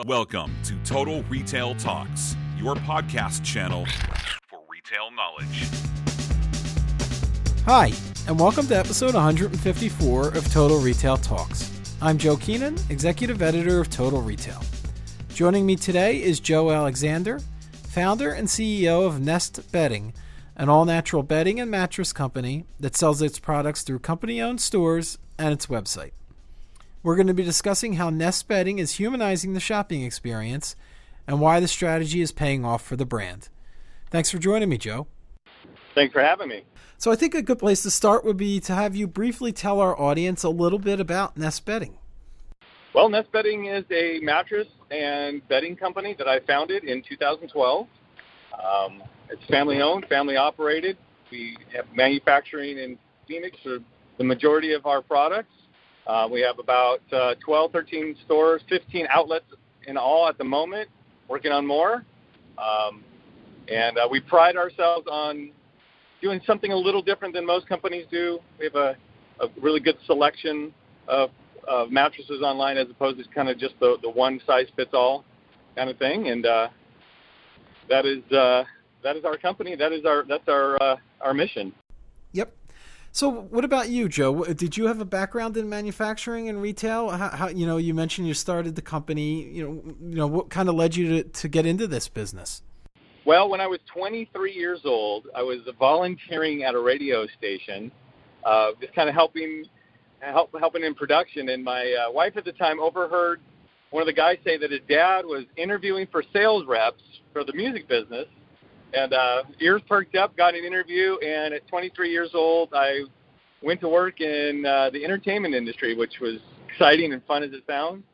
Welcome to Total Retail Talks, your podcast channel for retail knowledge. Hi, and welcome to episode 154 of Total Retail Talks. I'm Joe Keenan, Executive Editor of Total Retail. Joining me today is Joe Alexander, founder and CEO of Nest Bedding, an all-natural bedding and mattress company that sells its products through company-owned stores and its website. We're going to be discussing how Nest Bedding is humanizing the shopping experience and why the strategy is paying off for the brand. Thanks for joining me, Joe. Thanks for having me. So I think a good place to start would be to have you briefly tell our audience a little bit about Nest Bedding. Well, Nest Bedding is a mattress and bedding company that I founded in 2012. It's family-owned, family-operated. We have manufacturing in Phoenix for the majority of our products. We have about 12, 13 stores, 15 outlets in all at the moment, working on more. And we pride ourselves on doing something a little different than most companies do. We have a really good selection of mattresses online as opposed to kind of just the one-size-fits-all kind of thing. And that is our company. That's our mission. Yep. So what about you, Joe? Did you have a background in manufacturing and retail? How you mentioned you started the company. You know, what kind of led you to get into this business? Well, when I was 23 years old, I was volunteering at a radio station, just kind of helping in production. And my wife at the time overheard one of the guys say that his dad was interviewing for sales reps for the music business. And ears perked up, got an interview, and at 23 years old, I went to work in the entertainment industry, which was exciting and fun as it sounds.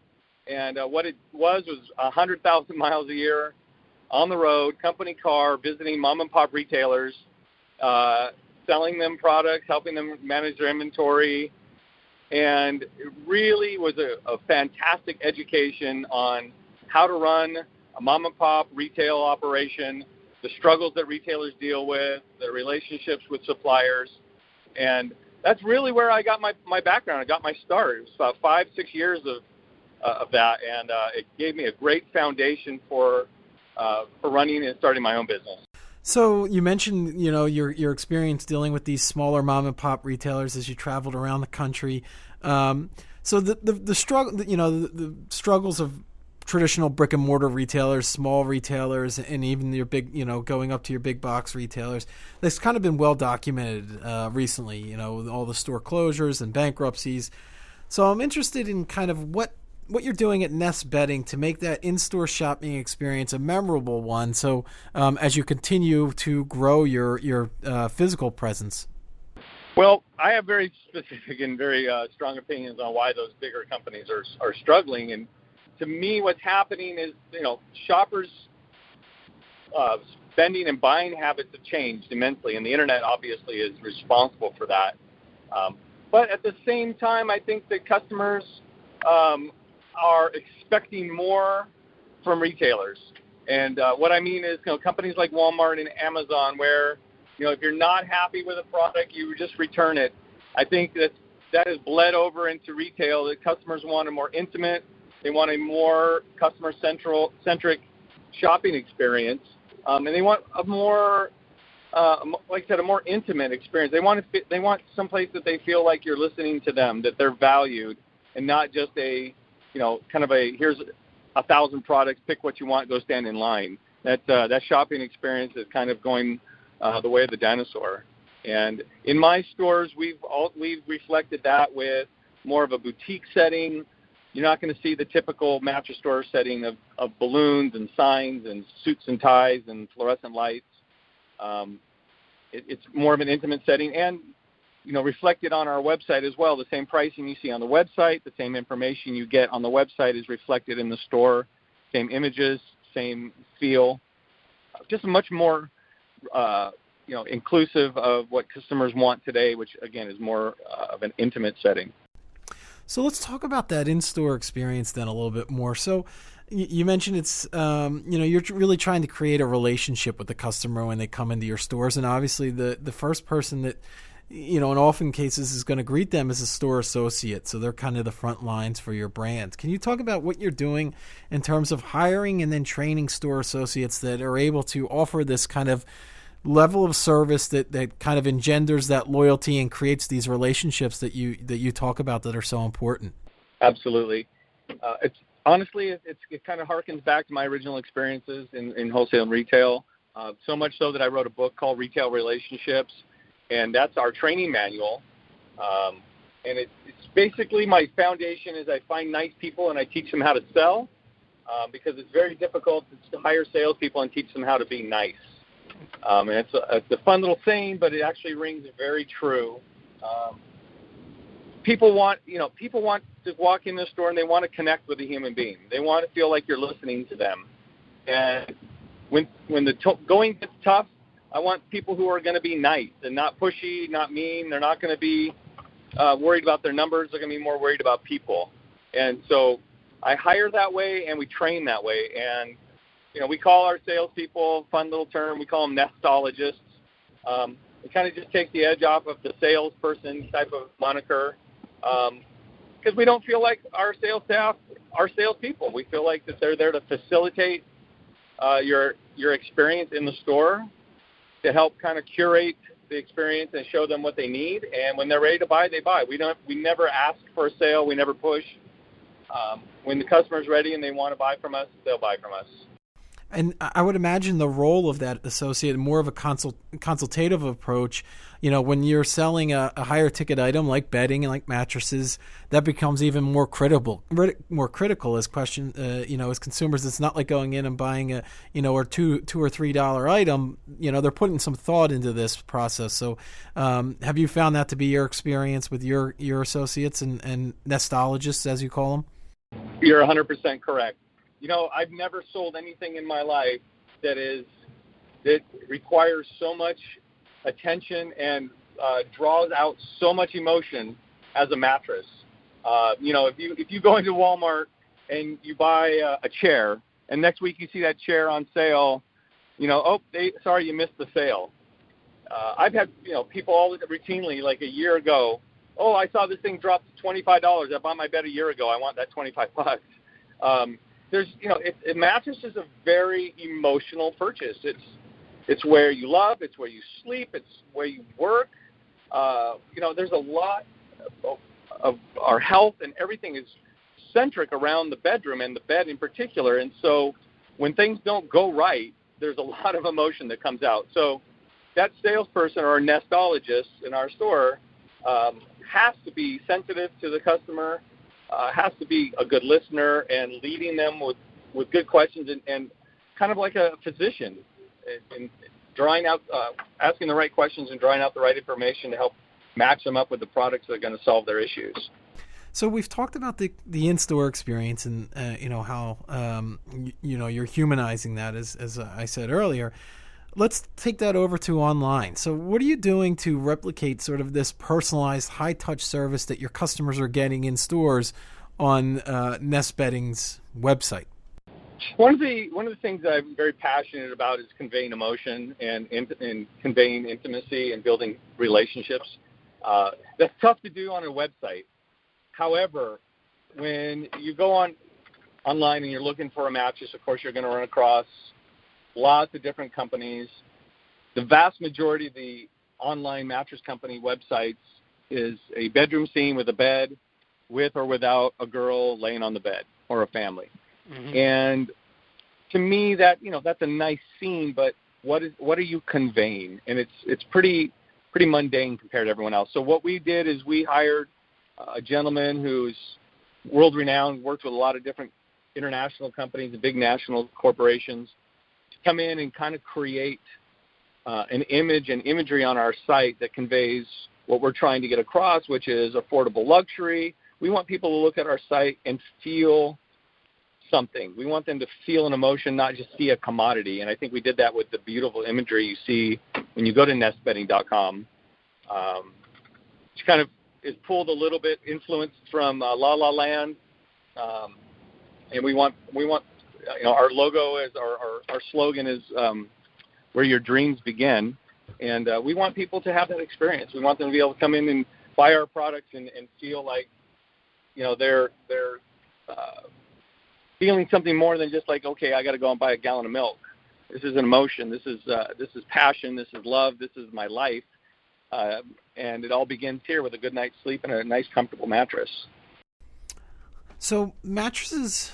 And what it was 100,000 miles a year on the road, company car, visiting mom-and-pop retailers, selling them products, helping them manage their inventory. And it really was a fantastic education on how to run a mom-and-pop retail operation, the struggles that retailers deal with, the relationships with suppliers. And that's really where I got my background. I got my start. It was about 5-6 years of that, and it gave me a great foundation for running and starting my own business. So you mentioned, your experience dealing with these smaller mom and pop retailers as you traveled around the country. So the struggle, the struggles of traditional brick and mortar retailers, small retailers, and even your big, going up to your big box retailers, that's kind of been well documented recently, with all the store closures and bankruptcies. So I'm interested in kind of what you're doing at Nest Bedding to make that in-store shopping experience a memorable one. So as you continue to grow your physical presence. Well, I have very specific and very strong opinions on why those bigger companies are struggling. And to me, what's happening is, shoppers' spending and buying habits have changed immensely, and the internet obviously is responsible for that. But at the same time, I think that customers are expecting more from retailers. And what I mean is, companies like Walmart and Amazon, where, if you're not happy with a product, you just return it. I think that has bled over into retail, that customers want a more intimate, they want a more customer-centric shopping experience, and they want a more, like I said, a more intimate experience. They want someplace that they feel like you're listening to them, that they're valued, and not just here's 1,000 products, pick what you want, go stand in line. That shopping experience is kind of going the way of the dinosaur. And in my stores, we've reflected that with more of a boutique setting. You're not going to see the typical mattress store setting of balloons and signs and suits and ties and fluorescent lights. It's more of an intimate setting and, reflected on our website as well. The same pricing you see on the website, the same information you get on the website is reflected in the store, same images, same feel, just much more, inclusive of what customers want today, which, again, is more of an intimate setting. So let's talk about that in-store experience then a little bit more. So you mentioned it's, you're really trying to create a relationship with the customer when they come into your stores. And obviously the first person that in often cases is going to greet them as a store associate. So they're kind of the front lines for your brand. Can you talk about what you're doing in terms of hiring and then training store associates that are able to offer this kind of level of service that kind of engenders that loyalty and creates these relationships that you talk about that are so important? Absolutely. It's honestly, it kind of harkens back to my original experiences in wholesale and retail. So much so that I wrote a book called Retail Relationships, and that's our training manual. And it's basically my foundation is I find nice people and I teach them how to sell, because it's very difficult to hire salespeople and teach them how to be nice. And it's a fun little saying, but it actually rings very true. People want to walk in the store and they want to connect with a human being. They want to feel like you're listening to them. And when the going gets tough, I want people who are going to be nice and not pushy, not mean. They're not going to be worried about their numbers. They're going to be more worried about people. And so I hire that way and we train that way. And, we call our salespeople, fun little term, we call them nestologists. It kind of just takes the edge off of the salesperson type of moniker, because we don't feel like our sales staff are salespeople. We feel like that they're there to facilitate your experience in the store, to help kind of curate the experience and show them what they need. And when they're ready to buy, they buy. We never ask for a sale. We never push. When the customer's ready and they want to buy from us, they'll buy from us. And I would imagine the role of that associate, more of a consultative approach. When you're selling a higher ticket item like bedding and like mattresses, that becomes even more critical as as consumers. It's not like going in and buying a $2 or $3 item. They're putting some thought into this process. So have you found that to be your experience with your associates and nestologists, as you call them? You're 100% correct. I've never sold anything in my life that requires so much attention and draws out so much emotion as a mattress. If you go into Walmart and you buy a chair, and next week you see that chair on sale, sorry you missed the sale. I've had people all maybe like a year ago. Oh, I saw this thing drop to $25. I bought my bed a year ago. I want that $25. A mattress is a very emotional purchase. It's where you love, it's where you sleep, it's where you work. There's a lot of our health and everything is centric around the bedroom and the bed in particular. And so when things don't go right, there's a lot of emotion that comes out. So that salesperson or nestologist in our store has to be sensitive to the customer, has to be a good listener and leading them with good questions and kind of like a physician and drawing out, asking the right questions and drawing out the right information to help match them up with the products that are going to solve their issues. So we've talked about the in-store experience and how you're humanizing that as I said earlier. Let's take that over to online. So what are you doing to replicate sort of this personalized high-touch service that your customers are getting in stores on Nest Bedding's website? One of the things that I'm very passionate about is conveying emotion and conveying intimacy and building relationships. That's tough to do on a website. However, when you go online and you're looking for a mattress, of course, you're going to run across lots of different companies. The vast majority of the online mattress company websites is a bedroom scene with a bed with or without a girl laying on the bed or a family. Mm-hmm. And to me, that's a nice scene, but what are you conveying? And it's pretty mundane compared to everyone else. So what we did is we hired a gentleman who's world-renowned, worked with a lot of different international companies and big national corporations, to come in and kind of create an image and imagery on our site that conveys what we're trying to get across, which is affordable luxury. We want people to look at our site and feel something. We want them to feel an emotion, not just see a commodity. And I think we did that with the beautiful imagery you see when you go to nestbedding.com, which kind of is pulled a little bit, influenced from La La Land. And we want our logo is our slogan is where your dreams begin. And we want people to have that experience. We want them to be able to come in and buy our products and feel like, they're feeling something more than just like, okay, I got to go and buy a gallon of milk. This is an emotion. This is passion. This is love. This is my life. And it all begins here with a good night's sleep and a nice, comfortable mattress. So mattresses,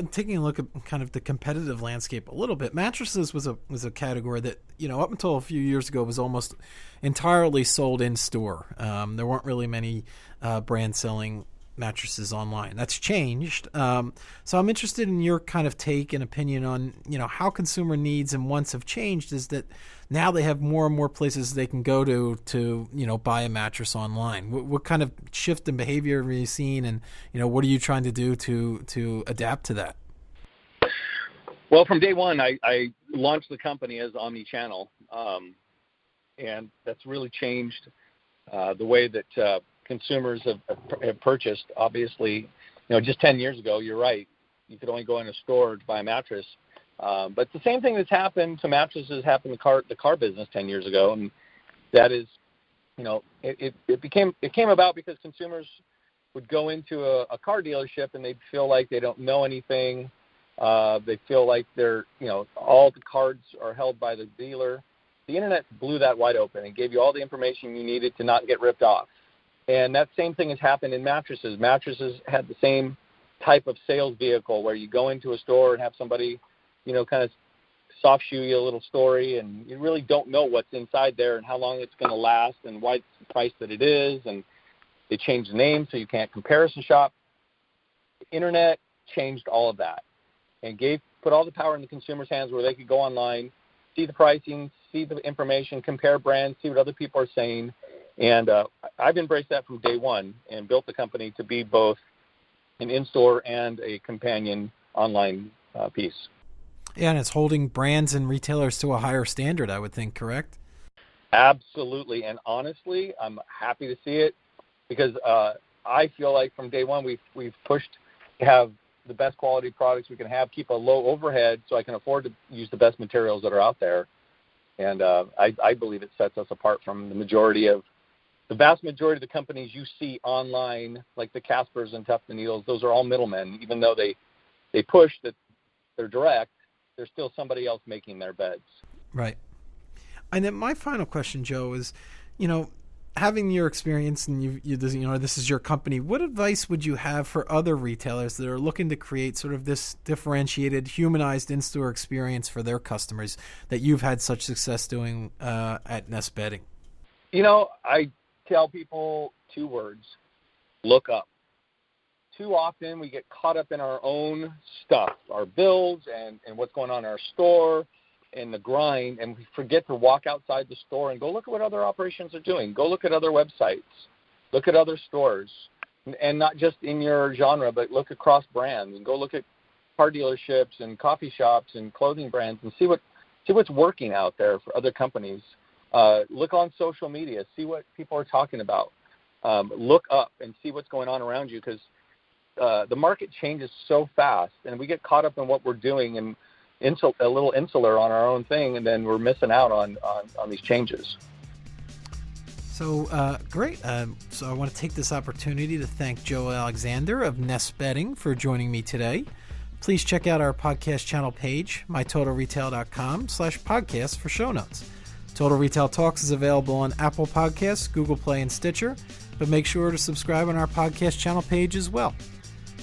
taking a look at kind of the competitive landscape a little bit, mattresses was a category that, up until a few years ago was almost entirely sold in store. There weren't really many brands selling mattresses online. That's changed. So I'm interested in your kind of take and opinion on, how consumer needs and wants have changed. Is that now they have more and more places they can go to buy a mattress online. What kind of shift in behavior have you seen, and what are you trying to do to adapt to that? Well, from day one, I launched the company as omni-channel, and that's really changed the way that consumers have purchased. Obviously, just 10 years ago, you're right, you could only go in a store to buy a mattress. But the same thing that's happened to mattresses happened to the car business 10 years ago, and that is, it came about because consumers would go into a car dealership and they'd feel like they don't know anything. They feel like they're, all the cards are held by the dealer. The internet blew that wide open and gave you all the information you needed to not get ripped off. And that same thing has happened in mattresses. Mattresses had the same type of sales vehicle where you go into a store and have somebody, kind of soft shoe you a little story, and you really don't know what's inside there and how long it's going to last and why it's the price that it is. And they changed the name so you can't comparison shop. The internet changed all of that and put all the power in the consumer's hands where they could go online, see the pricing, see the information, compare brands, see what other people are saying. And I've embraced that from day one and built the company to be both an in-store and a companion online piece. Yeah, and it's holding brands and retailers to a higher standard, I would think, correct? Absolutely. And honestly, I'm happy to see it because I feel like from day one we've pushed to have the best quality products we can have, keep a low overhead so I can afford to use the best materials that are out there. And I believe it sets us apart from the vast majority of the companies you see online, like the Caspers and Tufted Needles. Those are all middlemen. Even though they push that they're direct, there's still somebody else making their beds. Right. And then my final question, Joe, is, having your experience and this is your company, what advice would you have for other retailers that are looking to create sort of this differentiated, humanized in-store experience for their customers that you've had such success doing at Nest Bedding? I tell people 2 words: look up. Too often we get caught up in our own stuff, our bills and what's going on in our store and the grind, and we forget to walk outside the store and go look at what other operations are doing. Go look at other websites. Look at other stores, and not just in your genre, but look across brands and go look at car dealerships and coffee shops and clothing brands and see what's working out there for other companies. Look on social media, see what people are talking about. Look up and see what's going on around you, because the market changes so fast, and we get caught up in what we're doing and a little insular on our own thing, and then we're missing out on these changes. So great. So I want to take this opportunity to thank Joe Alexander of Nest Bedding for joining me today. Please check out our podcast channel page, mytotalretail.com/podcast for show notes. Total Retail Talks is available on Apple Podcasts, Google Play, and Stitcher, but make sure to subscribe on our podcast channel page as well.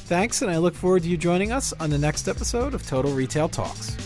Thanks, and I look forward to you joining us on the next episode of Total Retail Talks.